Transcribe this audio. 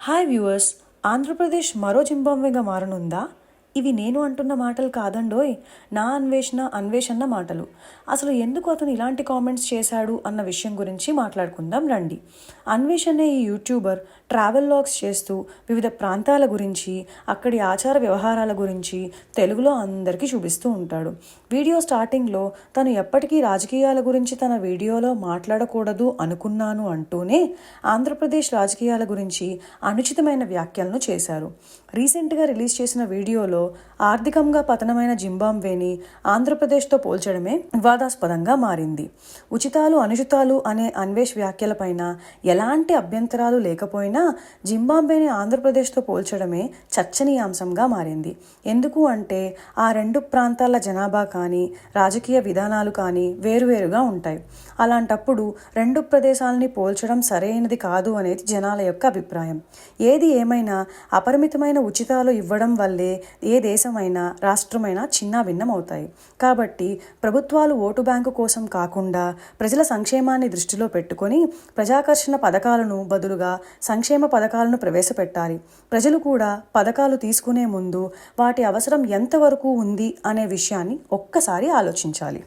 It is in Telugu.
హాయ్ వ్యూవర్స్, ఆంధ్రప్రదేశ్ మరో జింబాబ్వేగా మారనుందా? ఇవి నేను అంటున్న మాటలు కాదండోయ్, నా అన్వేషణ మాటలు. అసలు ఎందుకు అతను ఇలాంటి కామెంట్స్ చేశాడు అన్న విషయం గురించి మాట్లాడుకుందాం రండి. అన్వేషణ ఈ యూట్యూబర్ ట్రావెల్ లాగ్స్ చేస్తూ వివిధ ప్రాంతాల గురించి, అక్కడి ఆచార వ్యవహారాల గురించి తెలుగులో అందరికీ చూపిస్తూ ఉంటాడు. వీడియో స్టార్టింగ్లో తను ఎప్పటికీ రాజకీయాల గురించి తన వీడియోలో మాట్లాడకూడదు అనుకున్నాను అంటూనే ఆంధ్రప్రదేశ్ రాజకీయాల గురించి అనుచితమైన వ్యాఖ్యలను చేశారు. రీసెంట్గా రిలీజ్ చేసిన వీడియోలో ఆర్థికంగా పతనమైన జింబాబ్వేని ఆంధ్రప్రదేశ్తో పోల్చడమే వివాదాస్పదంగా మారింది. ఉచితాలు అనుచితాలు అనే అన్వేష్ వ్యాఖ్యలపైన ఎలాంటి అభ్యంతరాలు లేకపోయినా జింబాబ్వేని ఆంధ్రప్రదేశ్తో పోల్చడమే చర్చనీయాంశంగా మారింది. ఎందుకు అంటే ఆ రెండు ప్రాంతాల జనాభా కానీ రాజకీయ విధానాలు కానీ వేరువేరుగా ఉంటాయి. అలాంటప్పుడు రెండు ప్రదేశాలని పోల్చడం సరైనది కాదు అనేది జనాల యొక్క అభిప్రాయం. ఏది ఏమైనా అపరిమితమైన ఉచితాలు ఇవ్వడం వల్లే ఏ దేశమైనా రాష్ట్రమైనా చిన్న భిన్నం అవుతాయి. కాబట్టి ప్రభుత్వాలు ఓటు బ్యాంకు కోసం కాకుండా ప్రజల సంక్షేమాన్ని దృష్టిలో పెట్టుకొని ప్రజాకర్షణ పథకాలను బదులుగా సంక్షేమ పథకాలను ప్రవేశపెట్టాలి. ప్రజలు కూడా పథకాలు తీసుకునే ముందు వాటి అవసరం ఎంతవరకు ఉంది అనే విషయాన్ని ఒక్కసారి ఆలోచించాలి.